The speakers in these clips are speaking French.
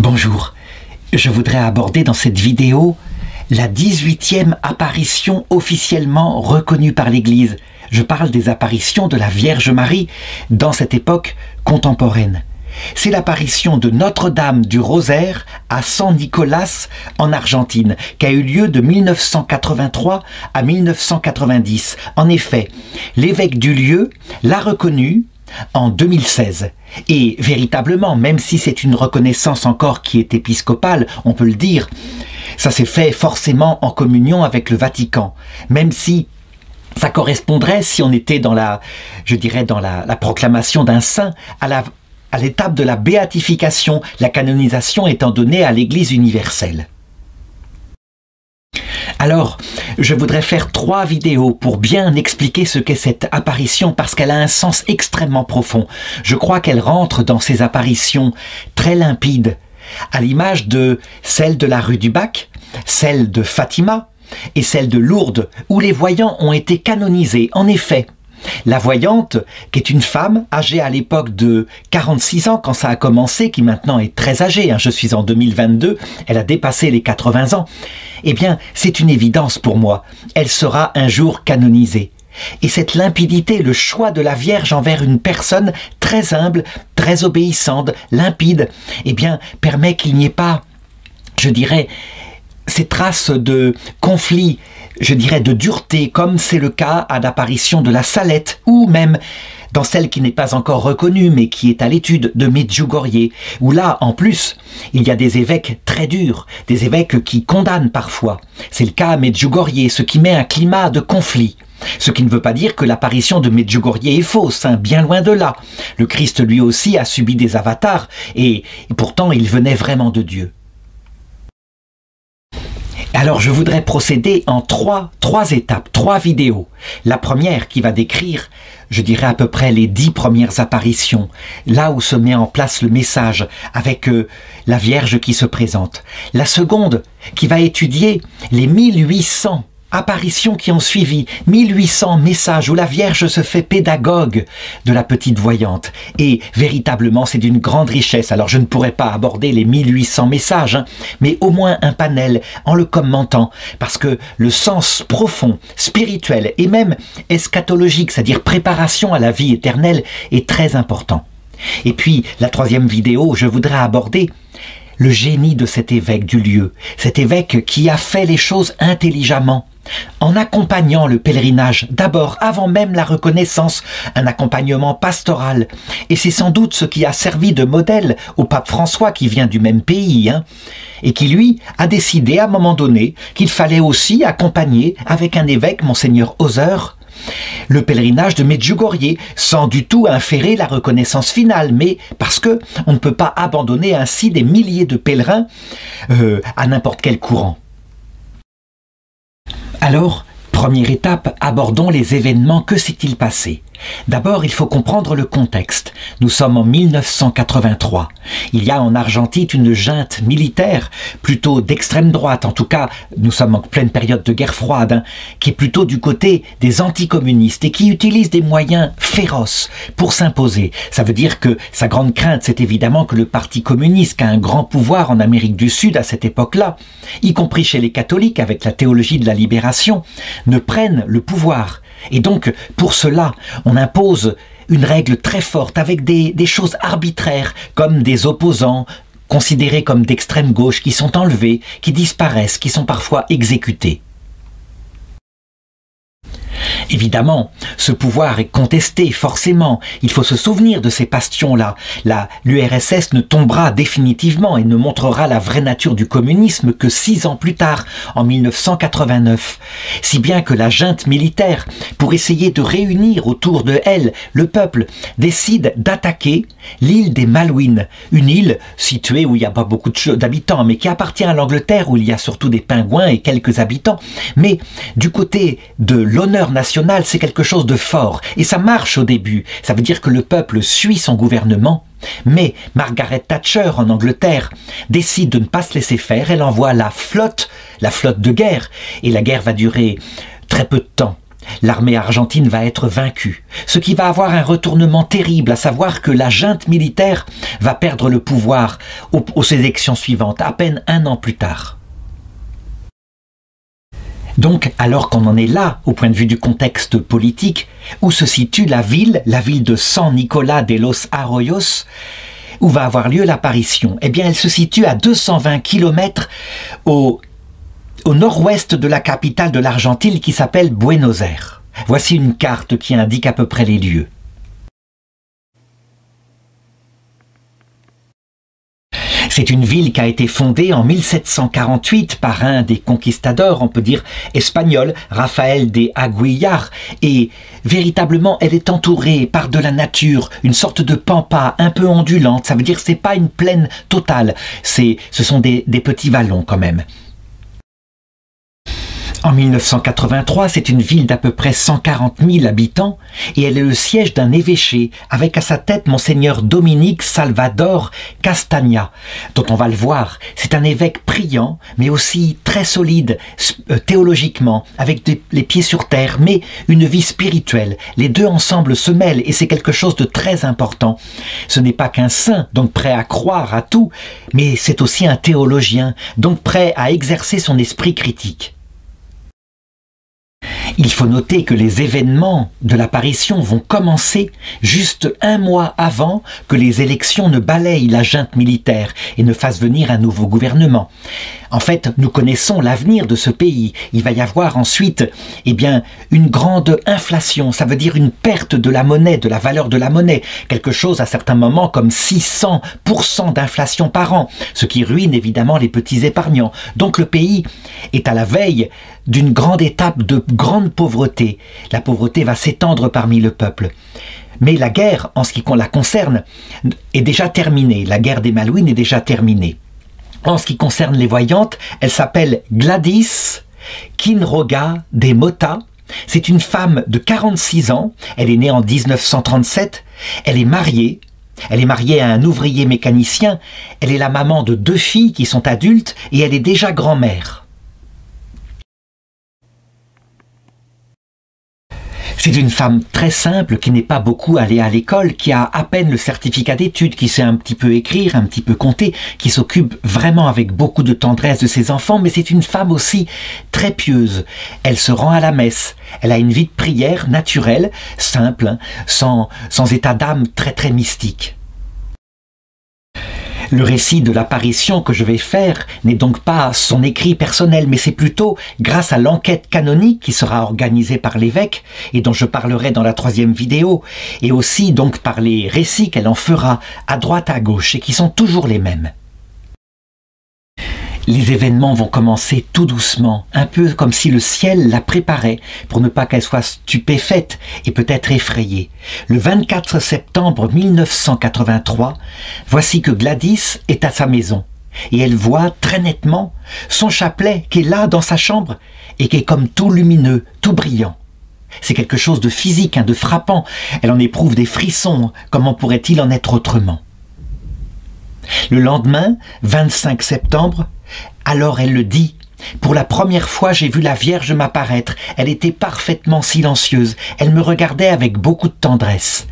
Bonjour, je voudrais aborder dans cette vidéo la 18e apparition officiellement reconnue par l'Église. Je parle des apparitions de la Vierge Marie dans cette époque contemporaine. C'est l'apparition de Notre-Dame du Rosaire à San Nicolás en Argentine, qui a eu lieu de 1983 à 1990. En effet, l'évêque du lieu l'a reconnue en 2016. Et véritablement, même si c'est une reconnaissance encore qui est épiscopale, on peut le dire, ça s'est fait forcément en communion avec le Vatican. Même si ça correspondrait, si on était dans la proclamation d'un saint, à l'étape de la béatification, la canonisation étant donnée à l'Église universelle. Alors, je voudrais faire 3 vidéos pour bien expliquer ce qu'est cette apparition parce qu'elle a un sens extrêmement profond. Je crois qu'elle rentre dans ces apparitions très limpides, à l'image de celle de la rue du Bac, celle de Fatima et celle de Lourdes, où les voyants ont été canonisés. En effet, la voyante, qui est une femme âgée à l'époque de 46 ans quand ça a commencé, qui maintenant est très âgée, je suis en 2022, elle a dépassé les 80 ans, eh bien c'est une évidence pour moi, elle sera un jour canonisée. Et cette limpidité, le choix de la Vierge envers une personne très humble, très obéissante, limpide, eh bien permet qu'il n'y ait pas, je dirais, ces traces de conflit, je dirais de dureté, comme c'est le cas à l'apparition de la Salette, ou même dans celle qui n'est pas encore reconnue, mais qui est à l'étude de Medjugorje, où là, en plus, il y a des évêques très durs, des évêques qui condamnent parfois. C'est le cas à Medjugorje, ce qui met un climat de conflit. Ce qui ne veut pas dire que l'apparition de Medjugorje est fausse, bien loin de là. Le Christ lui aussi a subi des avatars, et pourtant il venait vraiment de Dieu. Alors je voudrais procéder en trois étapes, 3 vidéos. La première qui va décrire, je dirais à peu près les 10 premières apparitions, là où se met en place le message avec la Vierge qui se présente. La seconde qui va étudier les 1800 apparitions qui ont suivi, 1800 messages où la Vierge se fait pédagogue de la petite voyante. Et véritablement, c'est d'une grande richesse. Alors, je ne pourrais pas aborder les 1800 messages, mais au moins un panel en le commentant, parce que le sens profond, spirituel et même eschatologique, c'est-à-dire préparation à la vie éternelle, est très important. Et puis, la 3e vidéo, je voudrais aborder le génie de cet évêque du lieu, cet évêque qui a fait les choses intelligemment, en accompagnant le pèlerinage, d'abord, avant même la reconnaissance, un accompagnement pastoral. Et c'est sans doute ce qui a servi de modèle au pape François, qui vient du même pays, et qui, lui, a décidé à un moment donné qu'il fallait aussi accompagner avec un évêque, Monseigneur Hauser, le pèlerinage de Medjugorje, sans du tout inférer la reconnaissance finale, mais parce que on ne peut pas abandonner ainsi des milliers de pèlerins à n'importe quel courant. Alors, première étape, abordons les événements. Que s'est-il passé? D'abord, il faut comprendre le contexte. Nous sommes en 1983. Il y a en Argentine une junte militaire, plutôt d'extrême droite, en tout cas, nous sommes en pleine période de guerre froide, qui est plutôt du côté des anticommunistes et qui utilise des moyens féroces pour s'imposer. Ça veut dire que sa grande crainte, c'est évidemment que le Parti communiste, qui a un grand pouvoir en Amérique du Sud à cette époque-là, y compris chez les catholiques avec la théologie de la libération, ne prenne le pouvoir. Et donc, pour cela, on impose une règle très forte avec des choses arbitraires, comme des opposants considérés comme d'extrême gauche qui sont enlevés, qui disparaissent, qui sont parfois exécutés. Évidemment, ce pouvoir est contesté, forcément. Il faut se souvenir de ces bastions-là. L'URSS ne tombera définitivement et ne montrera la vraie nature du communisme que 6 ans plus tard, en 1989. Si bien que la junte militaire, pour essayer de réunir autour de elle le peuple, décide d'attaquer l'île des Malouines. Une île située où il n'y a pas beaucoup d'habitants, mais qui appartient à l'Angleterre, où il y a surtout des pingouins et quelques habitants. Mais du côté de l'honneur national, c'est quelque chose de fort, et ça marche au début. Ça veut dire que le peuple suit son gouvernement, mais Margaret Thatcher en Angleterre décide de ne pas se laisser faire. Elle envoie la flotte de guerre, et la guerre va durer très peu de temps. l'armée argentine va être vaincue, ce qui va avoir un retournement terrible, à savoir que la junte militaire va perdre le pouvoir aux élections suivantes, à peine un an plus tard. Donc, alors qu'on en est là, au point de vue du contexte politique, où se situe la ville de San Nicolás de los Arroyos, où va avoir lieu l'apparition? Eh bien, elle se situe à 220 km au nord-ouest de la capitale de l'Argentine qui s'appelle Buenos Aires. Voici une carte qui indique à peu près les lieux. C'est une ville qui a été fondée en 1748 par un des conquistadors, on peut dire espagnol, Rafael de Aguilar, et véritablement elle est entourée par de la nature, une sorte de pampa un peu ondulante, ça veut dire que c'est pas une plaine totale, ce sont des petits vallons quand même. En 1983, c'est une ville d'à peu près 140 000 habitants et elle est le siège d'un évêché avec à sa tête Monseigneur Dominique Salvador Castaña, dont on va le voir. C'est un évêque priant, mais aussi très solide théologiquement, avec les pieds sur terre, mais une vie spirituelle. Les deux ensemble se mêlent et c'est quelque chose de très important. Ce n'est pas qu'un saint, donc prêt à croire à tout, mais c'est aussi un théologien, donc prêt à exercer son esprit critique. Il faut noter que les événements de l'apparition vont commencer juste un mois avant que les élections ne balayent la junte militaire et ne fassent venir un nouveau gouvernement. En fait, nous connaissons l'avenir de ce pays. Il va y avoir ensuite, eh bien, une grande inflation. Ça veut dire une perte de la monnaie, de la valeur de la monnaie. Quelque chose à certains moments comme 600% d'inflation par an, ce qui ruine évidemment les petits épargnants. Donc le pays est à la veille d'une grande étape de grande pauvreté. La pauvreté va s'étendre parmi le peuple. Mais la guerre, en ce qui la concerne, est déjà terminée. La guerre des Malouines est déjà terminée. En ce qui concerne les voyantes, elle s'appelle Gladys Quinroga de Mota. C'est une femme de 46 ans. Elle est née en 1937. Elle est mariée. Elle est mariée à un ouvrier mécanicien. Elle est la maman de 2 filles qui sont adultes et elle est déjà grand-mère. C'est une femme très simple qui n'est pas beaucoup allée à l'école, qui a à peine le certificat d'études, qui sait un petit peu écrire, un petit peu compter, qui s'occupe vraiment avec beaucoup de tendresse de ses enfants, mais c'est une femme aussi très pieuse. Elle se rend à la messe, elle a une vie de prière naturelle, simple, sans état d'âme très mystique. Le récit de l'apparition que je vais faire n'est donc pas son écrit personnel, mais c'est plutôt grâce à l'enquête canonique qui sera organisée par l'évêque et dont je parlerai dans la 3e vidéo, et aussi donc par les récits qu'elle en fera à droite à gauche et qui sont toujours les mêmes. Les événements vont commencer tout doucement, un peu comme si le ciel la préparait pour ne pas qu'elle soit stupéfaite et peut-être effrayée. Le 24 septembre 1983, voici que Gladys est à sa maison et elle voit très nettement son chapelet qui est là dans sa chambre et qui est comme tout lumineux, tout brillant. C'est quelque chose de physique, de frappant. Elle en éprouve des frissons. Comment pourrait-il en être autrement? Le lendemain, 25 septembre, alors elle le dit. Pour la première fois, j'ai vu la Vierge m'apparaître. Elle était parfaitement silencieuse. Elle me regardait avec beaucoup de tendresse.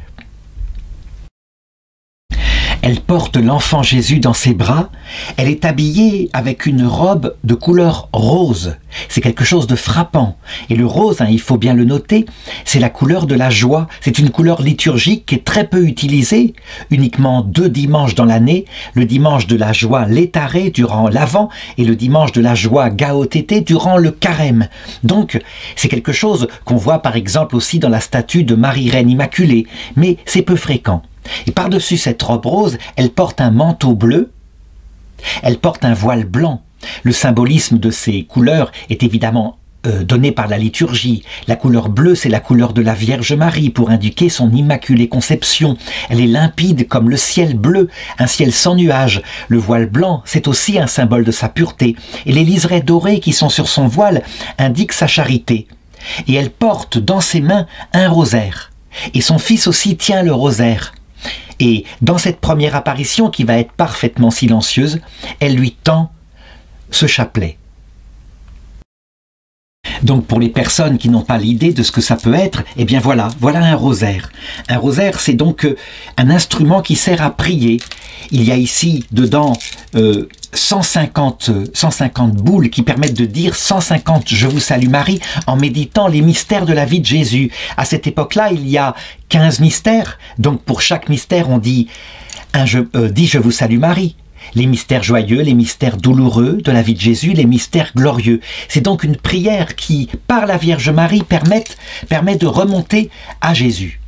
Elle porte l'enfant Jésus dans ses bras. Elle est habillée avec une robe de couleur rose. C'est quelque chose de frappant. Et le rose, il faut bien le noter, c'est la couleur de la joie. C'est une couleur liturgique qui est très peu utilisée. Uniquement 2 dimanches dans l'année. Le dimanche de la joie l'étaré durant l'Avent et le dimanche de la joie gaotété durant le carême. Donc, c'est quelque chose qu'on voit par exemple aussi dans la statue de Marie-Reine Immaculée. Mais c'est peu fréquent. Et par-dessus cette robe rose, elle porte un manteau bleu, elle porte un voile blanc. Le symbolisme de ces couleurs est évidemment donné par la liturgie. La couleur bleue, c'est la couleur de la Vierge Marie pour indiquer son immaculée conception. Elle est limpide comme le ciel bleu, un ciel sans nuages. Le voile blanc, c'est aussi un symbole de sa pureté. Et les liserés dorés qui sont sur son voile indiquent sa charité. Et elle porte dans ses mains un rosaire. Et son fils aussi tient le rosaire. Et dans cette première apparition, qui va être parfaitement silencieuse, elle lui tend ce chapelet. Donc pour les personnes qui n'ont pas l'idée de ce que ça peut être, eh bien voilà un rosaire. Un rosaire, c'est donc un instrument qui sert à prier. Il y a ici dedans 150 boules qui permettent de dire 150 « Je vous salue Marie » en méditant les mystères de la vie de Jésus. À cette époque-là, il y a 15 mystères. Donc pour chaque mystère, on dit « Je vous salue Marie ». Les mystères joyeux, les mystères douloureux de la vie de Jésus, les mystères glorieux. C'est donc une prière qui, par la Vierge Marie, permet de remonter à Jésus.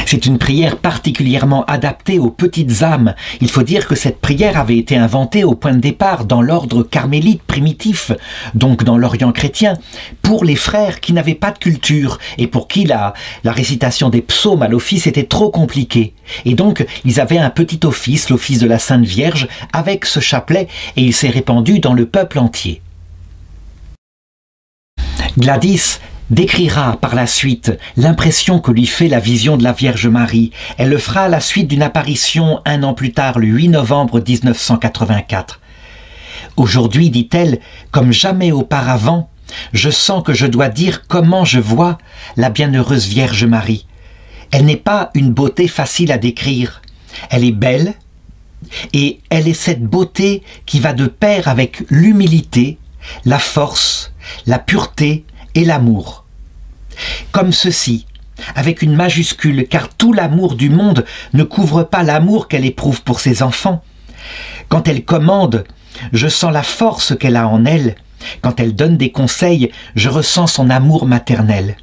C'est une prière particulièrement adaptée aux petites âmes. Il faut dire que cette prière avait été inventée au point de départ dans l'ordre carmélite primitif, donc dans l'Orient chrétien, pour les frères qui n'avaient pas de culture et pour qui la récitation des psaumes à l'office était trop compliquée. Et donc, ils avaient un petit office, l'office de la Sainte Vierge, avec ce chapelet, et il s'est répandu dans le peuple entier. Gladys décrira par la suite l'impression que lui fait la vision de la Vierge Marie. Elle le fera à la suite d'une apparition un an plus tard, le 8 novembre 1984. Aujourd'hui, dit-elle, comme jamais auparavant, je sens que je dois dire comment je vois la bienheureuse Vierge Marie. Elle n'est pas une beauté facile à décrire. Elle est belle, et elle est cette beauté qui va de pair avec l'humilité, la force, la pureté et l'amour. Comme ceci, avec une majuscule, car tout l'amour du monde ne couvre pas l'amour qu'elle éprouve pour ses enfants. Quand elle commande, je sens la force qu'elle a en elle. Quand elle donne des conseils, je ressens son amour maternel.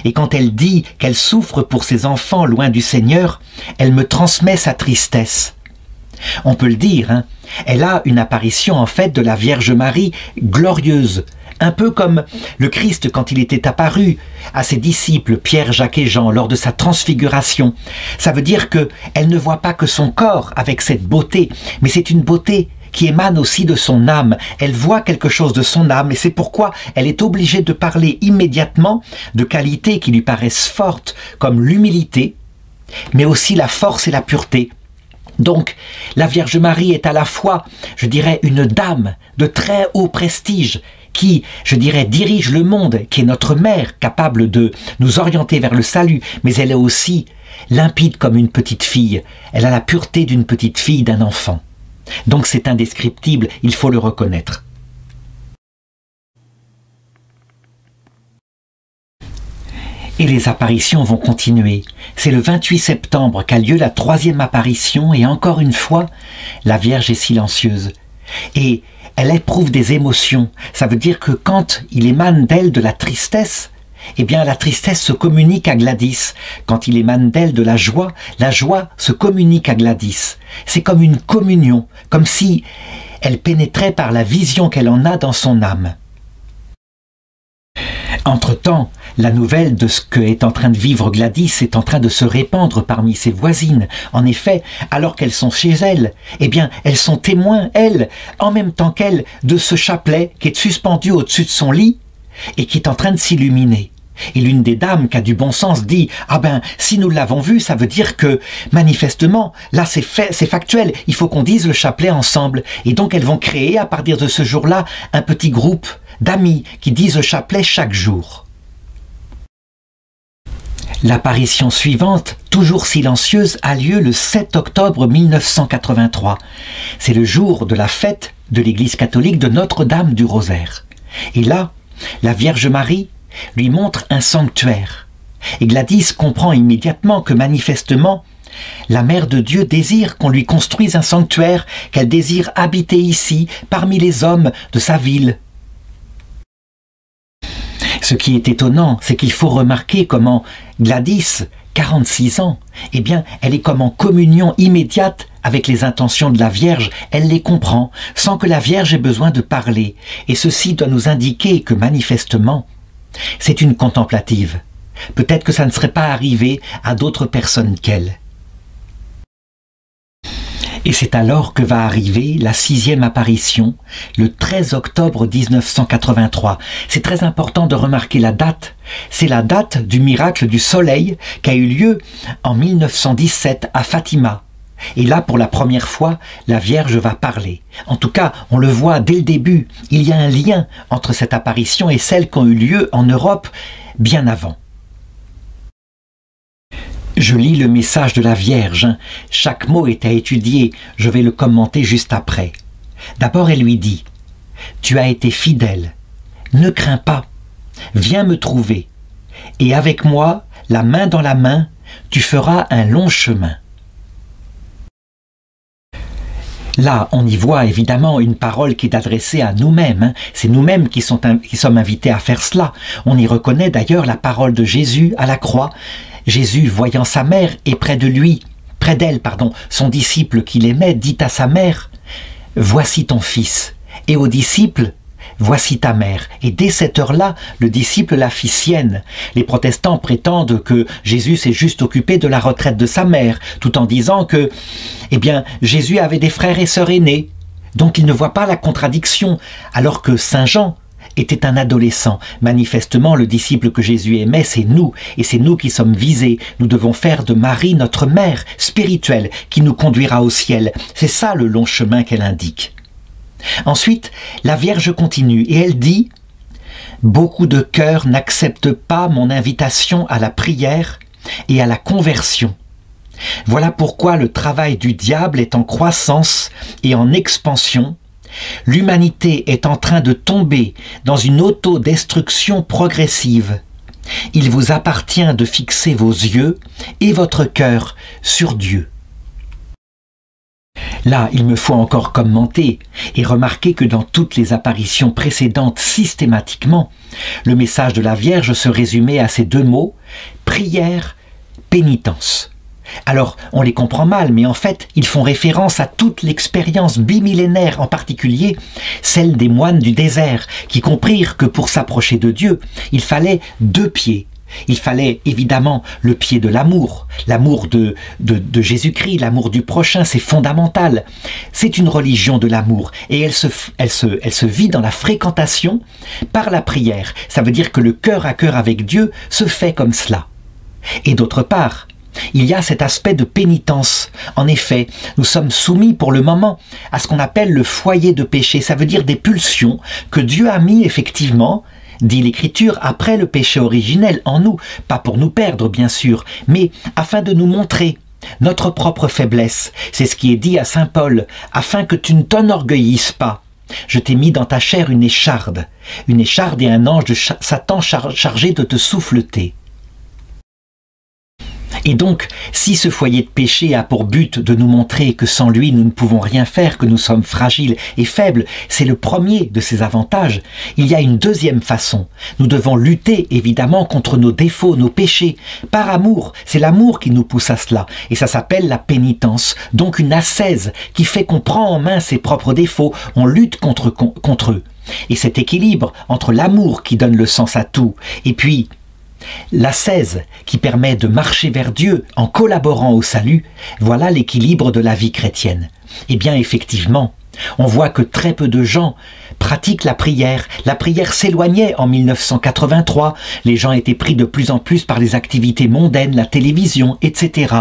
Et quand elle dit qu'elle souffre pour ses enfants loin du Seigneur, elle me transmet sa tristesse. On peut le dire, hein, elle a une apparition en fait de la Vierge Marie glorieuse, un peu comme le Christ quand il était apparu à ses disciples Pierre, Jacques et Jean lors de sa transfiguration. Ça veut dire qu'elle ne voit pas que son corps avec cette beauté, mais c'est une beauté qui émane aussi de son âme. Elle voit quelque chose de son âme et c'est pourquoi elle est obligée de parler immédiatement de qualités qui lui paraissent fortes comme l'humilité, mais aussi la force et la pureté. Donc, la Vierge Marie est à la fois, je dirais, une dame de très haut prestige qui, je dirais, dirige le monde, qui est notre mère, capable de nous orienter vers le salut, mais elle est aussi limpide comme une petite fille. Elle a la pureté d'une petite fille, d'un enfant. Donc c'est indescriptible, il faut le reconnaître. Et les apparitions vont continuer. C'est le 28 septembre qu'a lieu la 3e apparition et encore une fois, la Vierge est silencieuse. Et elle éprouve des émotions. Ça veut dire que quand il émane d'elle de la tristesse, eh bien la tristesse se communique à Gladys. Quand il émane d'elle de la joie se communique à Gladys. C'est comme une communion, comme si elle pénétrait par la vision qu'elle en a dans son âme. Entre-temps, la nouvelle de ce qu'est en train de vivre Gladys est en train de se répandre parmi ses voisines. En effet, alors qu'elles sont chez elle, eh bien, elles sont témoins, elles, en même temps qu'elles, de ce chapelet qui est suspendu au-dessus de son lit et qui est en train de s'illuminer. Et l'une des dames qui a du bon sens dit « Ah ben, si nous l'avons vu, ça veut dire que, manifestement, là c'est factuel, il faut qu'on dise le chapelet ensemble. » Et donc elles vont créer, à partir de ce jour-là, un petit groupe d'amis qui disent le chapelet chaque jour. L'apparition suivante, toujours silencieuse, a lieu le 7 octobre 1983. C'est le jour de la fête de l'Église catholique de Notre-Dame du Rosaire. Et là, la Vierge Marie lui montre un sanctuaire. Et Gladys comprend immédiatement que manifestement, la Mère de Dieu désire qu'on lui construise un sanctuaire, qu'elle désire habiter ici, parmi les hommes de sa ville. Ce qui est étonnant, c'est qu'il faut remarquer comment Gladys, 46 ans, eh bien, elle est comme en communion immédiate avec les intentions de la Vierge, elle les comprend, sans que la Vierge ait besoin de parler. Et ceci doit nous indiquer que manifestement, c'est une contemplative. Peut-être que ça ne serait pas arrivé à d'autres personnes qu'elle. Et c'est alors que va arriver la 6e apparition, le 13 octobre 1983. C'est très important de remarquer la date. C'est la date du miracle du soleil qui a eu lieu en 1917 à Fatima. Et là, pour la première fois, la Vierge va parler. En tout cas, on le voit dès le début, il y a un lien entre cette apparition et celles qui ont eu lieu en Europe bien avant. Je lis le message de la Vierge. Chaque mot est à étudier, je vais le commenter juste après. D'abord, elle lui dit « Tu as été fidèle, ne crains pas, viens me trouver, et avec moi, la main dans la main, tu feras un long chemin. » Là, on y voit évidemment une parole qui est adressée à nous-mêmes. C'est nous-mêmes qui sommes invités à faire cela. On y reconnaît d'ailleurs la parole de Jésus à la croix. Jésus, voyant sa mère et près d'elle, son disciple qu'il aimait, dit à sa mère « Voici ton fils » et aux disciples « Voici ta mère ». Et dès cette heure-là, le disciple la fit sienne. Les protestants prétendent que Jésus s'est juste occupé de la retraite de sa mère, tout en disant que, Jésus avait des frères et sœurs aînés. Donc il ne voit pas la contradiction, alors que Saint Jean était un adolescent. Manifestement, le disciple que Jésus aimait, c'est nous, et c'est nous qui sommes visés. Nous devons faire de Marie notre mère spirituelle, qui nous conduira au ciel. C'est ça le long chemin qu'elle indique. Ensuite, la Vierge continue et elle dit « Beaucoup de cœurs n'acceptent pas mon invitation à la prière et à la conversion. Voilà pourquoi le travail du diable est en croissance et en expansion. L'humanité est en train de tomber dans une autodestruction progressive. Il vous appartient de fixer vos yeux et votre cœur sur Dieu. » Là, il me faut encore commenter et remarquer que dans toutes les apparitions précédentes, systématiquement, le message de la Vierge se résumait à ces deux mots, prière, pénitence. Alors, on les comprend mal, mais en fait, ils font référence à toute l'expérience bimillénaire, en particulier celle des moines du désert, qui comprirent que pour s'approcher de Dieu, il fallait deux pieds. Il fallait évidemment le pied de l'amour de Jésus-Christ, l'amour du prochain, c'est fondamental. C'est une religion de l'amour et elle se vit dans la fréquentation par la prière. Ça veut dire que le cœur à cœur avec Dieu se fait comme cela. Et d'autre part, il y a cet aspect de pénitence. En effet, nous sommes soumis pour le moment à ce qu'on appelle le foyer de péché. Ça veut dire des pulsions que Dieu a mis effectivement, dit l'Écriture, après le péché originel en nous, pas pour nous perdre bien sûr, mais afin de nous montrer notre propre faiblesse. C'est ce qui est dit à saint Paul, afin que tu ne t'enorgueillisses pas. Je t'ai mis dans ta chair une écharde et un ange de Satan chargé de te souffleter. Et donc, si ce foyer de péché a pour but de nous montrer que sans lui nous ne pouvons rien faire, que nous sommes fragiles et faibles, c'est le premier de ses avantages. Il y a une deuxième façon. Nous devons lutter évidemment contre nos défauts, nos péchés. Par amour, c'est l'amour qui nous pousse à cela. Et ça s'appelle la pénitence, donc une ascèse qui fait qu'on prend en main ses propres défauts, on lutte contre eux. Et cet équilibre entre l'amour qui donne le sens à tout, et puis l'ascèse qui permet de marcher vers Dieu en collaborant au salut, voilà l'équilibre de la vie chrétienne. Eh bien effectivement, on voit que très peu de gens pratiquent la prière. La prière s'éloignait en 1983. Les gens étaient pris de plus en plus par les activités mondaines, la télévision, etc.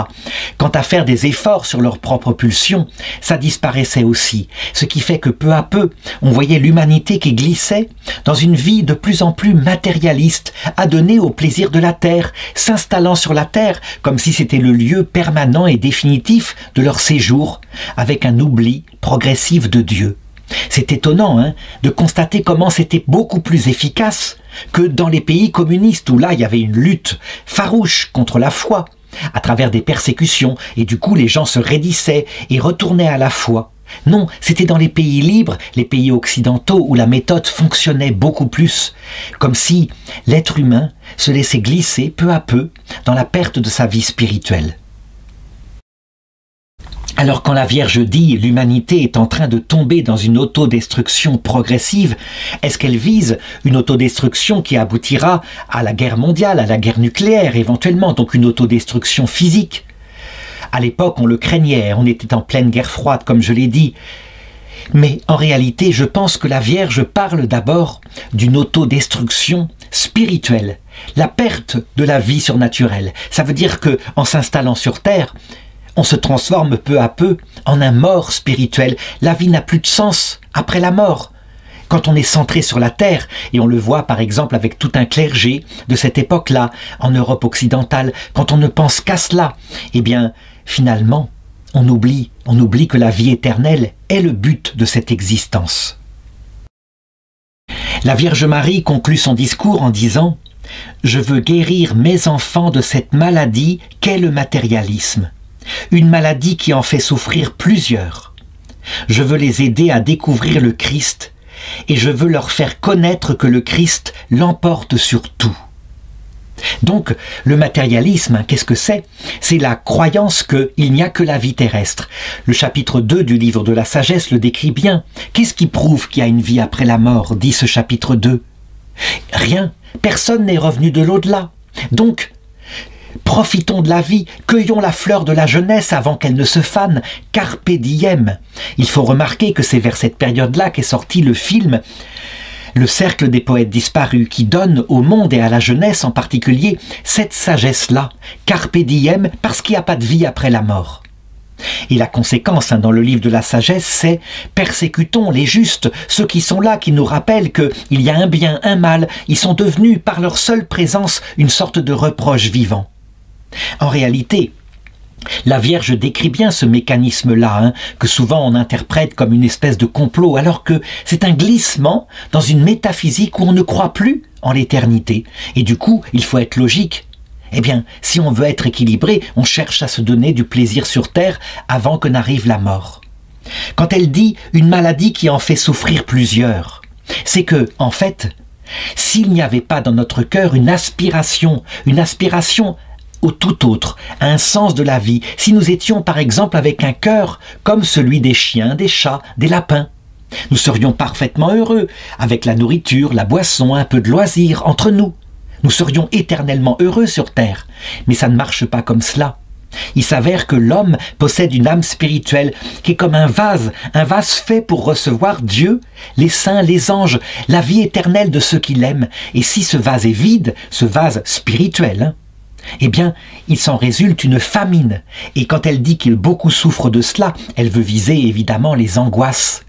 Quant à faire des efforts sur leurs propres pulsions, ça disparaissait aussi. Ce qui fait que peu à peu, on voyait l'humanité qui glissait dans une vie de plus en plus matérialiste, adonnée au plaisir de la terre, s'installant sur la terre comme si c'était le lieu permanent et définitif de leur séjour, avec un oubli progressif de Dieu. C'est étonnant de constater comment c'était beaucoup plus efficace que dans les pays communistes où là il y avait une lutte farouche contre la foi à travers des persécutions et du coup les gens se raidissaient et retournaient à la foi. Non, c'était dans les pays libres, les pays occidentaux où la méthode fonctionnait beaucoup plus, comme si l'être humain se laissait glisser peu à peu dans la perte de sa vie spirituelle. Alors quand la Vierge dit « l'humanité est en train de tomber dans une autodestruction progressive », est-ce qu'elle vise une autodestruction qui aboutira à la guerre mondiale, à la guerre nucléaire éventuellement, donc une autodestruction physique? À l'époque, on le craignait, on était en pleine guerre froide, comme je l'ai dit. Mais en réalité, je pense que la Vierge parle d'abord d'une autodestruction spirituelle, la perte de la vie surnaturelle. Ça veut dire que, en s'installant sur Terre, On se transforme peu à peu en un mort spirituel. La vie n'a plus de sens après la mort. Quand on est centré sur la terre, et on le voit par exemple avec tout un clergé de cette époque-là, en Europe occidentale, quand on ne pense qu'à cela, eh bien, finalement, on oublie que la vie éternelle est le but de cette existence. La Vierge Marie conclut son discours en disant « Je veux guérir mes enfants de cette maladie qu'est le matérialisme, une maladie qui en fait souffrir plusieurs. Je veux les aider à découvrir le Christ, et je veux leur faire connaître que le Christ l'emporte sur tout. » Donc, le matérialisme, qu'est-ce que c'est? C'est la croyance qu'il n'y a que la vie terrestre. Le chapitre 2 du livre de la sagesse le décrit bien. Qu'est-ce qui prouve qu'il y a une vie après la mort, dit ce chapitre 2? Rien. Personne n'est revenu de l'au-delà. Donc, profitons de la vie, cueillons la fleur de la jeunesse avant qu'elle ne se fane, carpe diem. Il faut remarquer que c'est vers cette période-là qu'est sorti le film Le Cercle des Poètes Disparus, qui donne au monde et à la jeunesse en particulier cette sagesse-là, carpe diem, parce qu'il n'y a pas de vie après la mort. Et la conséquence dans le livre de la sagesse, c'est « persécutons les justes, ceux qui sont là, qui nous rappellent qu'il y a un bien, un mal, ils sont devenus par leur seule présence une sorte de reproche vivant. » En réalité, la Vierge décrit bien ce mécanisme-là, que souvent on interprète comme une espèce de complot, alors que c'est un glissement dans une métaphysique où on ne croit plus en l'éternité. Et du coup, il faut être logique. Eh bien, si on veut être équilibré, on cherche à se donner du plaisir sur terre avant que n'arrive la mort. Quand elle dit « une maladie qui en fait souffrir plusieurs », c'est que, en fait, s'il n'y avait pas dans notre cœur une aspiration au tout autre, à un sens de la vie, si nous étions par exemple avec un cœur comme celui des chiens, des chats, des lapins, nous serions parfaitement heureux, avec la nourriture, la boisson, un peu de loisir entre nous. Nous serions éternellement heureux sur terre, mais ça ne marche pas comme cela. Il s'avère que l'homme possède une âme spirituelle qui est comme un vase fait pour recevoir Dieu, les saints, les anges, la vie éternelle de ceux qui l'aiment. Et si ce vase est vide, ce vase spirituel, eh bien, il s'en résulte une famine. Et quand elle dit qu'il beaucoup souffre de cela, elle veut viser évidemment les angoisses.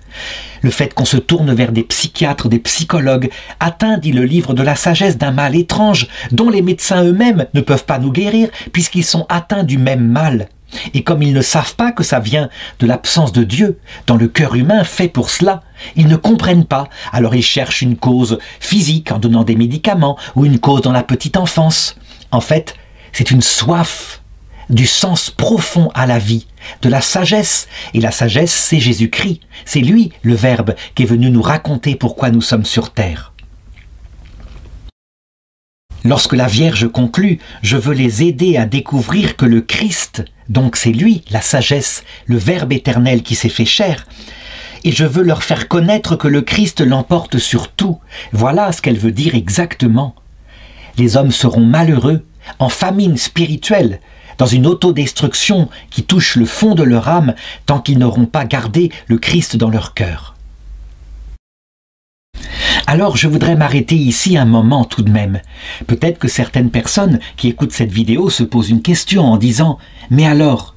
Le fait qu'on se tourne vers des psychiatres, des psychologues, atteint, dit le livre de la sagesse, d'un mal étrange, dont les médecins eux-mêmes ne peuvent pas nous guérir, puisqu'ils sont atteints du même mal. Et comme ils ne savent pas que ça vient de l'absence de Dieu, dans le cœur humain fait pour cela, ils ne comprennent pas, alors ils cherchent une cause physique en donnant des médicaments, ou une cause dans la petite enfance. En fait, c'est une soif du sens profond à la vie, de la sagesse. Et la sagesse, c'est Jésus-Christ. C'est lui, le Verbe, qui est venu nous raconter pourquoi nous sommes sur terre. Lorsque la Vierge conclut « Je veux les aider à découvrir que le Christ, donc c'est lui, la sagesse, le Verbe éternel qui s'est fait chair, et je veux leur faire connaître que le Christ l'emporte sur tout. » Voilà ce qu'elle veut dire exactement. Les hommes seront malheureux, en famine spirituelle, dans une autodestruction qui touche le fond de leur âme tant qu'ils n'auront pas gardé le Christ dans leur cœur. Alors je voudrais m'arrêter ici un moment tout de même. Peut-être que certaines personnes qui écoutent cette vidéo se posent une question en disant « Mais alors,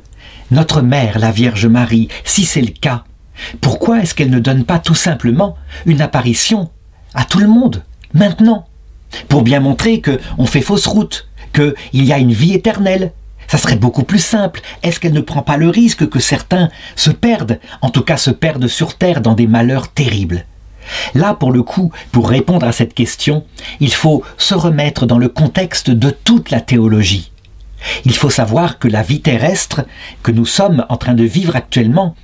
notre mère, la Vierge Marie, si c'est le cas, pourquoi est-ce qu'elle ne donne pas tout simplement une apparition à tout le monde, maintenant, pour bien montrer qu'on fait fausse route, qu'il y a une vie éternelle? Ça serait beaucoup plus simple. Est-ce qu'elle ne prend pas le risque que certains se perdent, en tout cas se perdent sur terre dans des malheurs terribles? Là, pour le coup, pour répondre à cette question, il faut se remettre dans le contexte de toute la théologie. Il faut savoir que la vie terrestre que nous sommes en train de vivre actuellement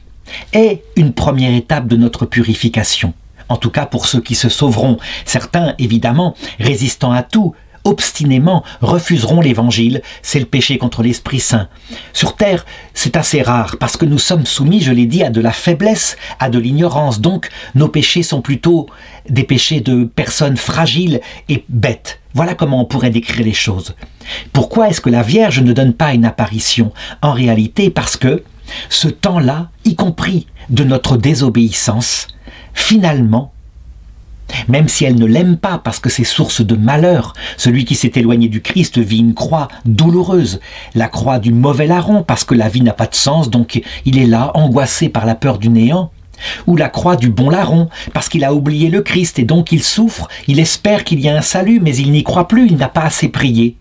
est une première étape de notre purification. En tout cas pour ceux qui se sauveront. Certains, évidemment, résistant à tout, obstinément refuseront l'évangile, c'est le péché contre l'Esprit Saint. Sur terre, c'est assez rare, parce que nous sommes soumis, je l'ai dit, à de la faiblesse, à de l'ignorance. Donc, nos péchés sont plutôt des péchés de personnes fragiles et bêtes. Voilà comment on pourrait décrire les choses. Pourquoi est-ce que la Vierge ne donne pas une apparition? En réalité, parce que ce temps-là, y compris de notre désobéissance, finalement, même si elle ne l'aime pas parce que c'est source de malheur. Celui qui s'est éloigné du Christ vit une croix douloureuse, la croix du mauvais larron parce que la vie n'a pas de sens, donc il est là, angoissé par la peur du néant. Ou la croix du bon larron, parce qu'il a oublié le Christ et donc il souffre, il espère qu'il y a un salut, mais il n'y croit plus, il n'a pas assez prié.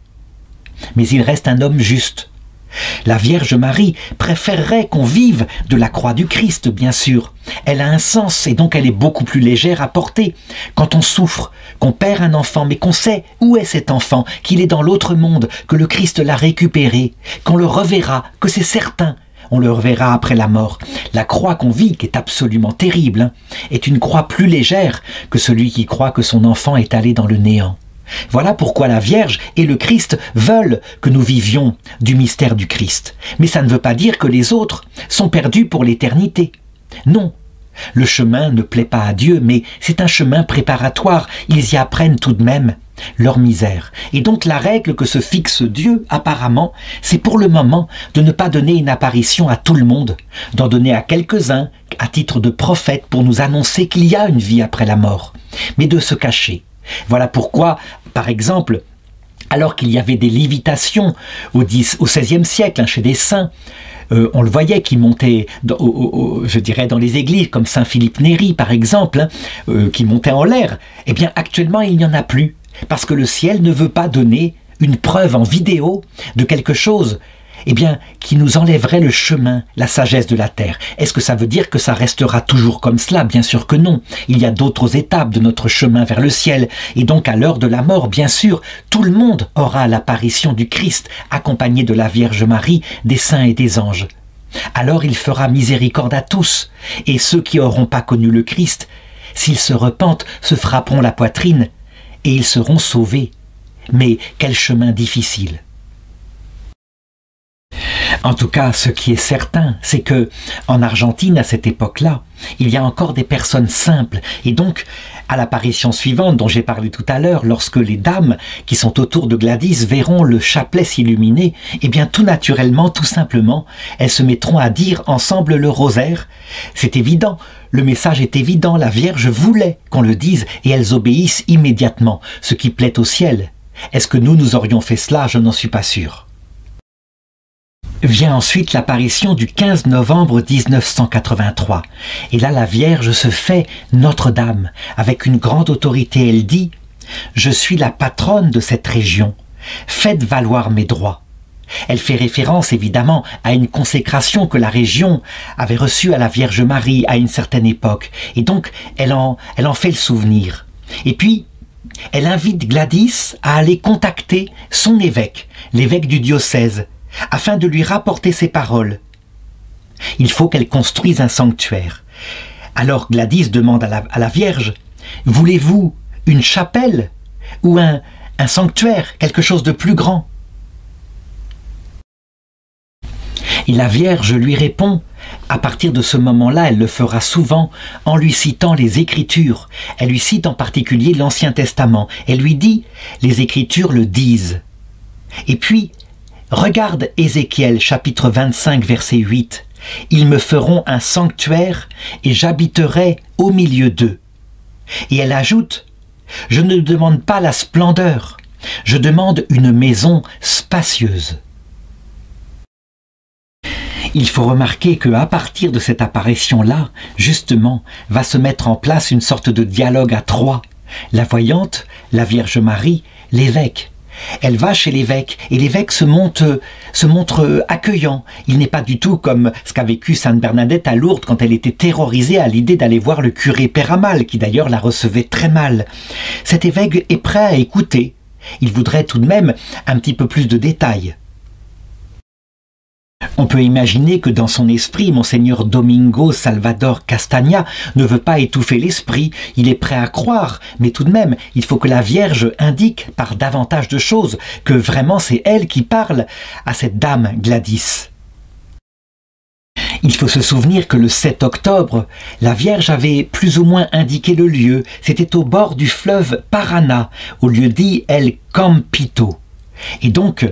Mais il reste un homme juste. La Vierge Marie préférerait qu'on vive de la croix du Christ, bien sûr. Elle a un sens et donc elle est beaucoup plus légère à porter. Quand on souffre, qu'on perd un enfant, mais qu'on sait où est cet enfant, qu'il est dans l'autre monde, que le Christ l'a récupéré, qu'on le reverra, que c'est certain, on le reverra après la mort. La croix qu'on vit, qui est absolument terrible, est une croix plus légère que celui qui croit que son enfant est allé dans le néant. Voilà pourquoi la Vierge et le Christ veulent que nous vivions du mystère du Christ. Mais ça ne veut pas dire que les autres sont perdus pour l'éternité. Non, le chemin ne plaît pas à Dieu, mais c'est un chemin préparatoire. Ils y apprennent tout de même leur misère. Et donc la règle que se fixe Dieu, apparemment, c'est pour le moment de ne pas donner une apparition à tout le monde, d'en donner à quelques-uns à titre de prophètes pour nous annoncer qu'il y a une vie après la mort, mais de se cacher. Voilà pourquoi, par exemple, alors qu'il y avait des lévitations au XVIe siècle chez des saints, on le voyait qui montaient, je dirais, dans les églises, comme Saint Philippe Néri, par exemple, qui montaient en l'air. Eh bien, actuellement, il n'y en a plus, parce que le ciel ne veut pas donner une preuve en vidéo de quelque chose qui nous enlèverait le chemin, la sagesse de la terre. Est-ce que ça veut dire que ça restera toujours comme cela? Bien sûr que non. Il y a d'autres étapes de notre chemin vers le ciel. Et donc à l'heure de la mort, bien sûr, tout le monde aura l'apparition du Christ, accompagné de la Vierge Marie, des saints et des anges. Alors il fera miséricorde à tous. Et ceux qui n'auront pas connu le Christ, s'ils se repentent, se frapperont la poitrine et ils seront sauvés. Mais quel chemin difficile! En tout cas, ce qui est certain, c'est que en Argentine, à cette époque-là, il y a encore des personnes simples. Et donc, à l'apparition suivante dont j'ai parlé tout à l'heure, lorsque les dames qui sont autour de Gladys verront le chapelet s'illuminer, eh bien tout naturellement, tout simplement, elles se mettront à dire ensemble le rosaire. C'est évident, le message est évident, la Vierge voulait qu'on le dise et elles obéissent immédiatement, ce qui plaît au ciel. Est-ce que nous aurions fait cela? Je n'en suis pas sûr. Vient ensuite l'apparition du 15 novembre 1983. Et là, la Vierge se fait Notre-Dame. Avec une grande autorité, elle dit « Je suis la patronne de cette région. Faites valoir mes droits. » Elle fait référence évidemment à une consécration que la région avait reçue à la Vierge Marie à une certaine époque. Et donc, elle en fait le souvenir. Et puis, elle invite Gladys à aller contacter son évêque, l'évêque du diocèse, afin de lui rapporter ses paroles. Il faut qu'elle construise un sanctuaire. Alors Gladys demande à la Vierge, « Voulez-vous une chapelle ou un sanctuaire, quelque chose de plus grand ?» Et la Vierge lui répond, à partir de ce moment-là, elle le fera souvent en lui citant les Écritures. Elle lui cite en particulier l'Ancien Testament. Elle lui dit, les Écritures le disent. Et puis, regarde Ézéchiel chapitre 25 verset 8. Ils me feront un sanctuaire et j'habiterai au milieu d'eux. Et elle ajoute, je ne demande pas la splendeur, je demande une maison spacieuse. Il faut remarquer qu'à partir de cette apparition-là, justement, va se mettre en place une sorte de dialogue à trois. La voyante, la Vierge Marie, l'évêque. Elle va chez l'évêque et l'évêque se montre accueillant. Il n'est pas du tout comme ce qu'a vécu Sainte Bernadette à Lourdes quand elle était terrorisée à l'idée d'aller voir le curé Péramal, qui d'ailleurs la recevait très mal. Cet évêque est prêt à écouter. Il voudrait tout de même un petit peu plus de détails. On peut imaginer que dans son esprit, Monseigneur Domingo Salvador Castaña ne veut pas étouffer l'esprit, il est prêt à croire, mais tout de même, il faut que la Vierge indique par davantage de choses que vraiment c'est elle qui parle à cette dame Gladys. Il faut se souvenir que le 7 octobre, la Vierge avait plus ou moins indiqué le lieu, c'était au bord du fleuve Paraná, au lieu dit El Campito. Et donc,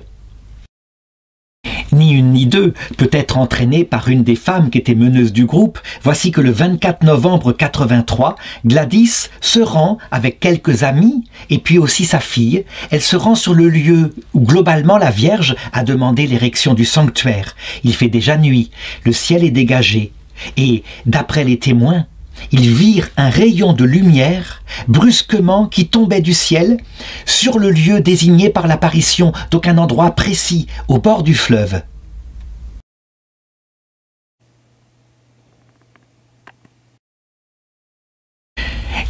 Ni une ni deux, peut-être entraînée par une des femmes qui était meneuse du groupe, voici que le 24 novembre 83, Gladys se rend avec quelques amis et puis aussi sa fille. Elle se rend sur le lieu où globalement la Vierge a demandé l'érection du sanctuaire. Il fait déjà nuit, le ciel est dégagé et d'après les témoins, ils virent un rayon de lumière brusquement qui tombait du ciel sur le lieu désigné par l'apparition, donc un endroit précis au bord du fleuve.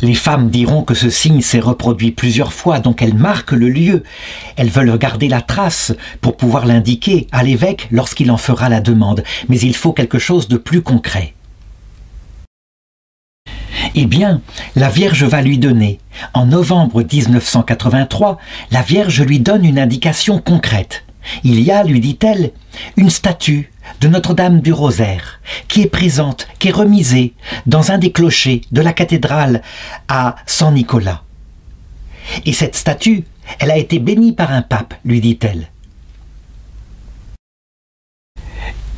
Les femmes diront que ce signe s'est reproduit plusieurs fois, donc elles marquent le lieu. Elles veulent garder la trace pour pouvoir l'indiquer à l'évêque lorsqu'il en fera la demande. Mais il faut quelque chose de plus concret. Eh bien, la Vierge va lui donner. En novembre 1983, la Vierge lui donne une indication concrète. Il y a, lui dit-elle, une statue de Notre-Dame du Rosaire qui est présente, qui est remisée dans un des clochers de la cathédrale à San Nicolas. Et cette statue, elle a été bénie par un pape, lui dit-elle.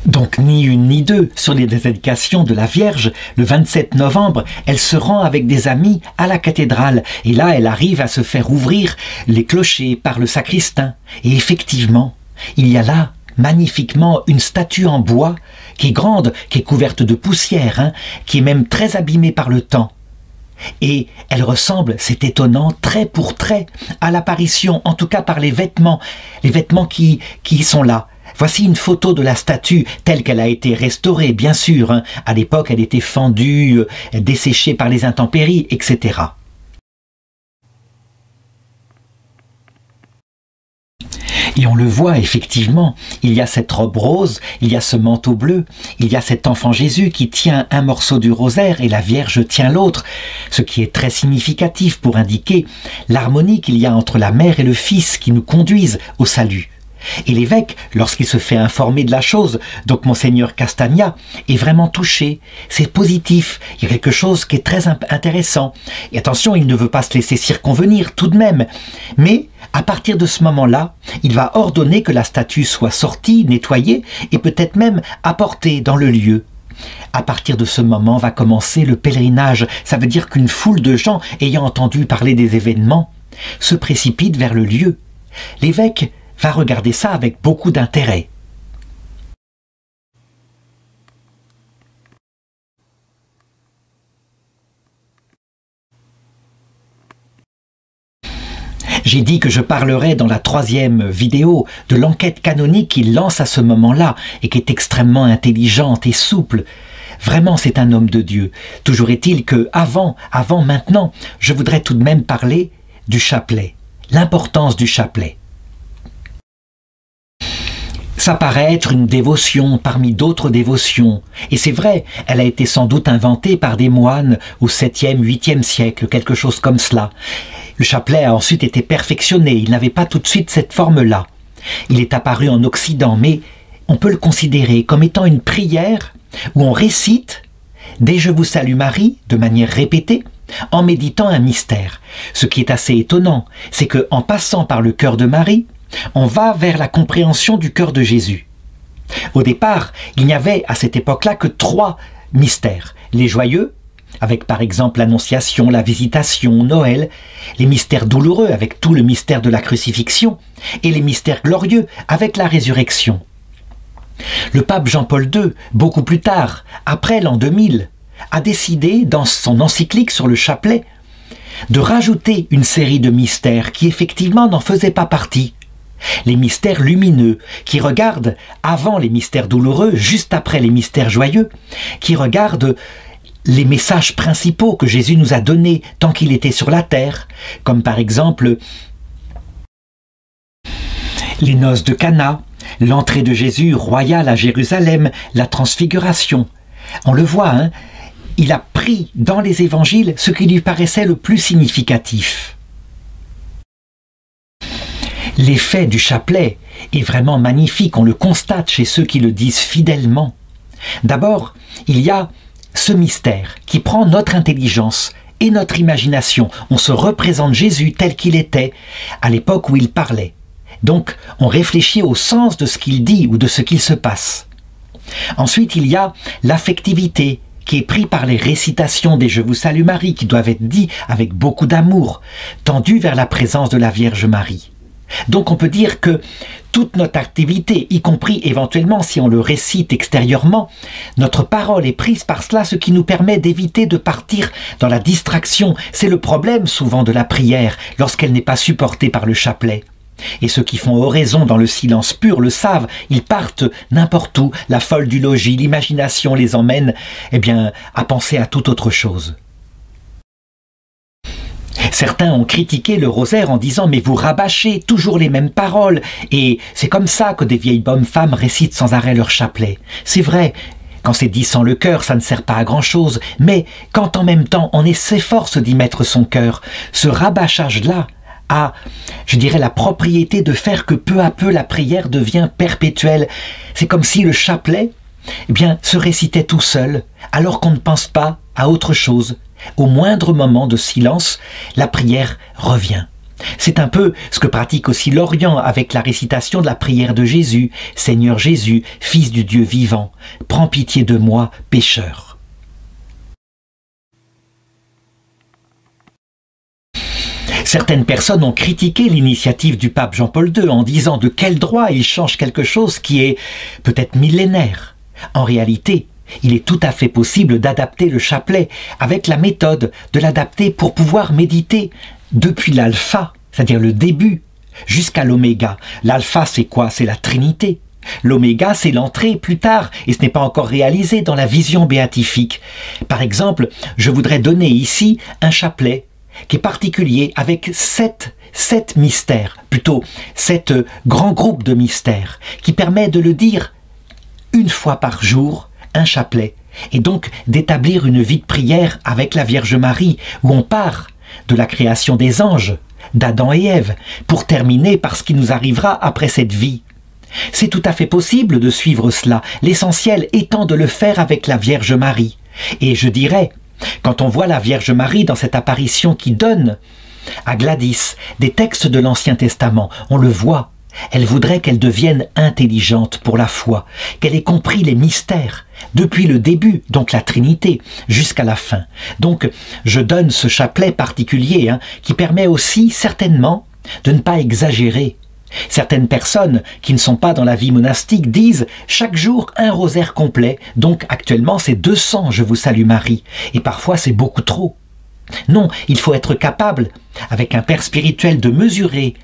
Donc ni une ni deux, sur les dédications de la Vierge, le 27 novembre, elle se rend avec des amis à la cathédrale. Et là, elle arrive à se faire ouvrir les clochers par le sacristain. Et effectivement, il y a là, magnifiquement, une statue en bois qui est grande, qui est couverte de poussière, qui est même très abîmée par le temps. Et elle ressemble, c'est étonnant, trait pour trait à l'apparition, en tout cas par les vêtements qui sont là. Voici une photo de la statue telle qu'elle a été restaurée, bien sûr. À l'époque, elle était fendue, desséchée par les intempéries, etc. Et on le voit effectivement, il y a cette robe rose, il y a ce manteau bleu, il y a cet enfant Jésus qui tient un morceau du rosaire et la Vierge tient l'autre, ce qui est très significatif pour indiquer l'harmonie qu'il y a entre la mère et le fils qui nous conduisent au salut. Et l'évêque, lorsqu'il se fait informer de la chose, donc Monseigneur Castagna, est vraiment touché. C'est positif. Il y a quelque chose qui est très intéressant. Et attention, il ne veut pas se laisser circonvenir tout de même. Mais à partir de ce moment-là, il va ordonner que la statue soit sortie, nettoyée et peut-être même apportée dans le lieu. À partir de ce moment va commencer le pèlerinage. Ça veut dire qu'une foule de gens, ayant entendu parler des événements, se précipite vers le lieu. L'évêque va regarder ça avec beaucoup d'intérêt. J'ai dit que je parlerai dans la 3e vidéo de l'enquête canonique qu'il lance à ce moment-là et qui est extrêmement intelligente et souple. Vraiment, c'est un homme de Dieu. Toujours est-il que maintenant, je voudrais tout de même parler du chapelet, l'importance du chapelet. Ça paraît être une dévotion parmi d'autres dévotions. Et c'est vrai, elle a été sans doute inventée par des moines au 7e, 8e siècle, quelque chose comme cela. Le chapelet a ensuite été perfectionné, il n'avait pas tout de suite cette forme-là. Il est apparu en Occident, mais on peut le considérer comme étant une prière où on récite « Dès je vous salue Marie » de manière répétée, en méditant un mystère. Ce qui est assez étonnant, c'est qu'en passant par le cœur de Marie, on va vers la compréhension du cœur de Jésus. Au départ, il n'y avait à cette époque-là que 3 mystères. Les joyeux, avec par exemple l'Annonciation, la Visitation, Noël, les mystères douloureux avec tout le mystère de la crucifixion, et les mystères glorieux avec la résurrection. Le pape Jean-Paul II, beaucoup plus tard, après l'an 2000, a décidé, dans son encyclique sur le chapelet, de rajouter une série de mystères qui effectivement n'en faisaient pas partie. Les mystères lumineux, qui regardent avant les mystères douloureux, juste après les mystères joyeux, qui regardent les messages principaux que Jésus nous a donnés tant qu'il était sur la terre, comme par exemple les noces de Cana, l'entrée de Jésus royale à Jérusalem, la transfiguration. On le voit, il a pris dans les évangiles ce qui lui paraissait le plus significatif. L'effet du chapelet est vraiment magnifique, on le constate chez ceux qui le disent fidèlement. D'abord, il y a ce mystère qui prend notre intelligence et notre imagination. On se représente Jésus tel qu'il était à l'époque où il parlait. Donc, on réfléchit au sens de ce qu'il dit ou de ce qu'il se passe. Ensuite, il y a l'affectivité qui est prise par les récitations des « Je vous salue Marie » qui doivent être dites avec beaucoup d'amour, tendues vers la présence de la Vierge Marie. Donc on peut dire que toute notre activité, y compris éventuellement si on le récite extérieurement, notre parole est prise par cela, ce qui nous permet d'éviter de partir dans la distraction. C'est le problème souvent de la prière lorsqu'elle n'est pas supportée par le chapelet. Et ceux qui font oraison dans le silence pur le savent, ils partent n'importe où, la folle du logis, l'imagination les emmène à penser à toute autre chose. Certains ont critiqué le rosaire en disant « mais vous rabâchez toujours les mêmes paroles et c'est comme ça que des vieilles bonnes femmes récitent sans arrêt leur chapelet. » C'est vrai, quand c'est dit sans le cœur, ça ne sert pas à grand-chose, mais quand en même temps on s'efforce d'y mettre son cœur, ce rabâchage-là a, je dirais, la propriété de faire que peu à peu la prière devient perpétuelle. C'est comme si le chapelet se récitait tout seul, alors qu'on ne pense pas à autre chose. Au moindre moment de silence, la prière revient. C'est un peu ce que pratique aussi l'Orient avec la récitation de la prière de Jésus. « Seigneur Jésus, Fils du Dieu vivant, prends pitié de moi, pécheur. » Certaines personnes ont critiqué l'initiative du pape Jean-Paul II en disant de quel droit il change quelque chose qui est peut-être millénaire. En réalité, il est tout à fait possible d'adapter le chapelet avec la méthode de l'adapter pour pouvoir méditer depuis l'alpha, c'est-à-dire le début, jusqu'à l'oméga. L'alpha, c'est quoi? C'est la Trinité. L'oméga, c'est l'entrée plus tard, et ce n'est pas encore réalisé dans la vision béatifique. Par exemple, je voudrais donner ici un chapelet qui est particulier avec sept mystères, plutôt 7 grands groupes de mystères, qui permet de le dire une fois par jour, un chapelet, et donc d'établir une vie de prière avec la Vierge Marie, où on part de la création des anges, d'Adam et Ève, pour terminer par ce qui nous arrivera après cette vie. C'est tout à fait possible de suivre cela, l'essentiel étant de le faire avec la Vierge Marie. Et je dirais, quand on voit la Vierge Marie dans cette apparition qui donne à Gladys des textes de l'Ancien Testament, on le voit. Elle voudrait qu'elle devienne intelligente pour la foi, qu'elle ait compris les mystères, depuis le début, donc la Trinité, jusqu'à la fin. Donc, je donne ce chapelet particulier, qui permet aussi, certainement, de ne pas exagérer. Certaines personnes qui ne sont pas dans la vie monastique disent chaque jour un rosaire complet, donc actuellement c'est 200 « Je vous salue Marie », et parfois c'est beaucoup trop. Non, il faut être capable, avec un père spirituel, de mesurer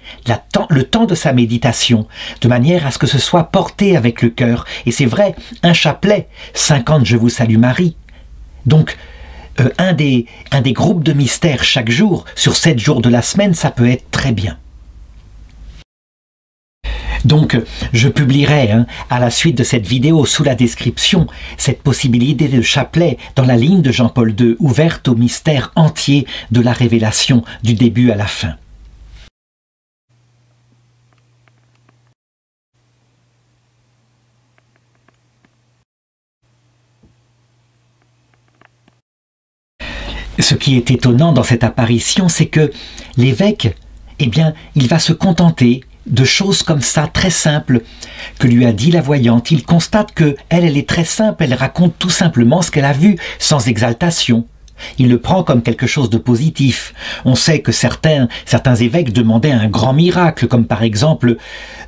le temps de sa méditation, de manière à ce que ce soit porté avec le cœur. Et c'est vrai, un chapelet, 50 « Je vous salue Marie ». Donc, un des groupes de mystères chaque jour, sur 7 jours de la semaine, ça peut être très bien. Donc, je publierai à la suite de cette vidéo sous la description cette possibilité de chapelet dans la ligne de Jean-Paul II, ouverte au mystère entier de la révélation du début à la fin. Ce qui est étonnant dans cette apparition, c'est que l'évêque, il va se contenter de choses comme ça, très simples, que lui a dit la voyante. Il constate que elle est très simple, elle raconte tout simplement ce qu'elle a vu, sans exaltation. Il le prend comme quelque chose de positif. On sait que certains évêques demandaient un grand miracle, comme par exemple,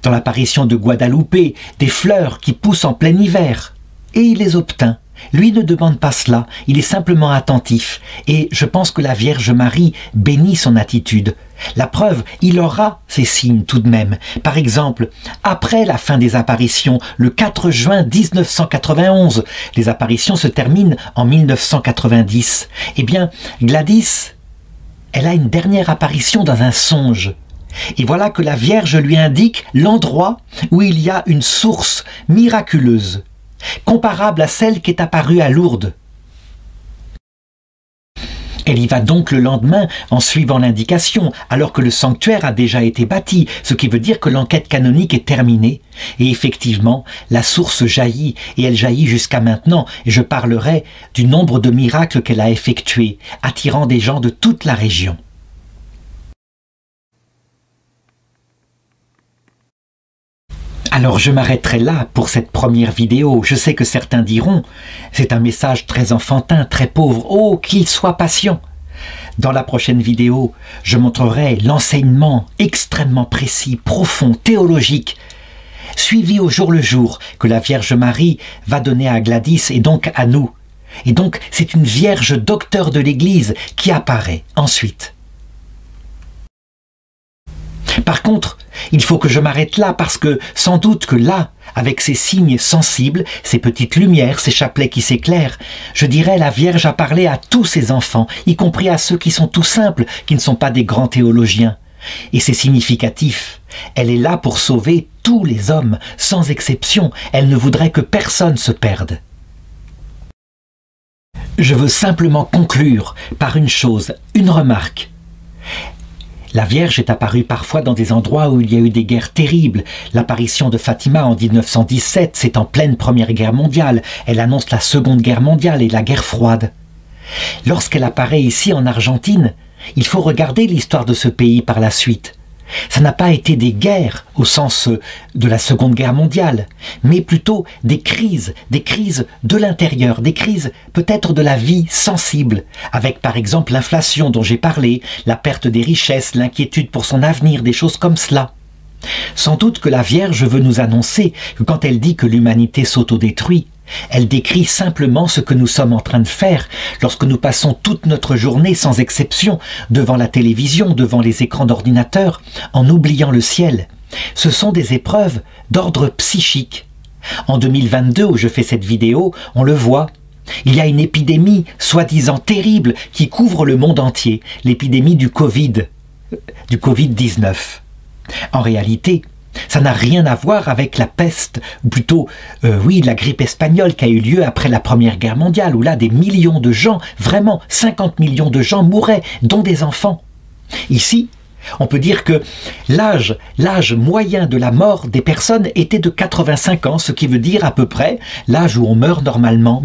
dans l'apparition de Guadalupe, des fleurs qui poussent en plein hiver. Et il les obtint. Lui ne demande pas cela, il est simplement attentif. Et je pense que la Vierge Marie bénit son attitude. La preuve, il aura ces signes tout de même. Par exemple, après la fin des apparitions, le 4 juin 1991, les apparitions se terminent en 1990. Gladys, elle a une dernière apparition dans un songe. Et voilà que la Vierge lui indique l'endroit où il y a une source miraculeuse, comparable à celle qui est apparue à Lourdes. Elle y va donc le lendemain en suivant l'indication, alors que le sanctuaire a déjà été bâti, ce qui veut dire que l'enquête canonique est terminée. Et effectivement, la source jaillit, et elle jaillit jusqu'à maintenant, et je parlerai du nombre de miracles qu'elle a effectués, attirant des gens de toute la région. Alors je m'arrêterai là pour cette première vidéo. Je sais que certains diront, c'est un message très enfantin, très pauvre. Oh, qu'il soit patient. Dans la prochaine vidéo, je montrerai l'enseignement extrêmement précis, profond, théologique, suivi au jour le jour, que la Vierge Marie va donner à Gladys et donc à nous. Et donc c'est une Vierge docteur de l'Église qui apparaît ensuite. Par contre, il faut que je m'arrête là parce que sans doute que là, avec ces signes sensibles, ces petites lumières, ces chapelets qui s'éclairent, je dirais la Vierge a parlé à tous ses enfants, y compris à ceux qui sont tout simples, qui ne sont pas des grands théologiens. Et c'est significatif. Elle est là pour sauver tous les hommes, sans exception. Elle ne voudrait que personne se perde. Je veux simplement conclure par une chose, une remarque. La Vierge est apparue parfois dans des endroits où il y a eu des guerres terribles. L'apparition de Fatima en 1917, c'est en pleine Première Guerre mondiale. Elle annonce la Seconde Guerre mondiale et la guerre froide. Lorsqu'elle apparaît ici en Argentine, il faut regarder l'histoire de ce pays par la suite. Ça n'a pas été des guerres au sens de la Seconde Guerre mondiale, mais plutôt des crises de l'intérieur, des crises peut-être de la vie sensible, avec par exemple l'inflation dont j'ai parlé, la perte des richesses, l'inquiétude pour son avenir, des choses comme cela. Sans doute que la Vierge veut nous annoncer que quand elle dit que l'humanité s'autodétruit, elle décrit simplement ce que nous sommes en train de faire lorsque nous passons toute notre journée sans exception devant la télévision, devant les écrans d'ordinateur, en oubliant le ciel. Ce sont des épreuves d'ordre psychique. En 2022, où je fais cette vidéo, on le voit. Il y a une épidémie soi-disant terrible qui couvre le monde entier, l'épidémie du Covid-19. En réalité, ça n'a rien à voir avec la peste, ou plutôt, oui, la grippe espagnole qui a eu lieu après la Première Guerre mondiale, où là, des millions de gens, vraiment 50 millions de gens mouraient, dont des enfants. Ici, on peut dire que l'âge moyen de la mort des personnes était de 85 ans, ce qui veut dire à peu près l'âge où on meurt normalement.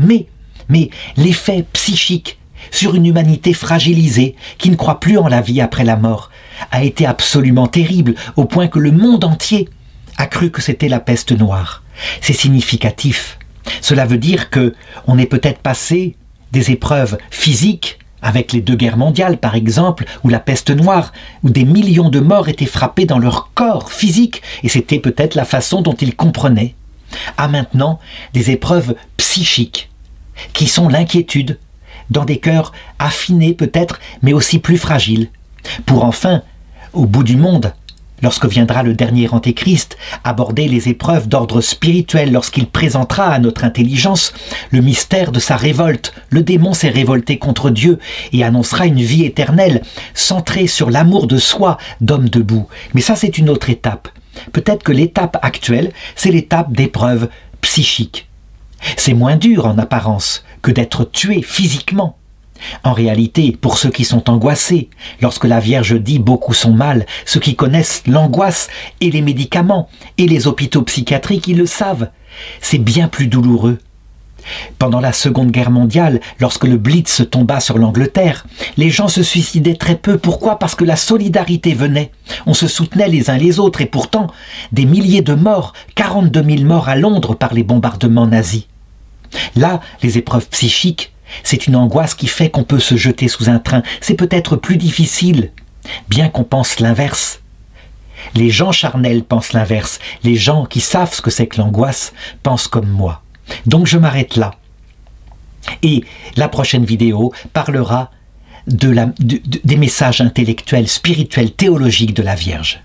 Mais l'effet psychique sur une humanité fragilisée, qui ne croit plus en la vie après la mort, a été absolument terrible, au point que le monde entier a cru que c'était la peste noire. C'est significatif. Cela veut dire que on est peut-être passé des épreuves physiques, avec les 2 guerres mondiales par exemple, ou la peste noire, où des millions de morts étaient frappés dans leur corps physique, et c'était peut-être la façon dont ils comprenaient, à maintenant des épreuves psychiques, qui sont l'inquiétude, dans des cœurs affinés peut-être, mais aussi plus fragiles, pour enfin, au bout du monde, lorsque viendra le dernier Antéchrist, aborder les épreuves d'ordre spirituel lorsqu'il présentera à notre intelligence le mystère de sa révolte. Le démon s'est révolté contre Dieu et annoncera une vie éternelle centrée sur l'amour de soi d'homme debout. Mais ça, c'est une autre étape. Peut-être que l'étape actuelle, c'est l'étape d'épreuve psychique. C'est moins dur en apparence que d'être tué physiquement. En réalité, pour ceux qui sont angoissés, lorsque la Vierge dit « beaucoup sont mal », ceux qui connaissent l'angoisse et les médicaments et les hôpitaux psychiatriques, ils le savent. C'est bien plus douloureux. Pendant la Seconde Guerre mondiale, lorsque le Blitz tomba sur l'Angleterre, les gens se suicidaient très peu. Pourquoi? Parce que la solidarité venait. On se soutenait les uns les autres et pourtant, des milliers de morts, 42 000 morts à Londres par les bombardements nazis. Là, les épreuves psychiques, c'est une angoisse qui fait qu'on peut se jeter sous un train. C'est peut-être plus difficile, bien qu'on pense l'inverse. Les gens charnels pensent l'inverse. Les gens qui savent ce que c'est que l'angoisse pensent comme moi. Donc je m'arrête là. Et la prochaine vidéo parlera des messages intellectuels, spirituels, théologiques de la Vierge.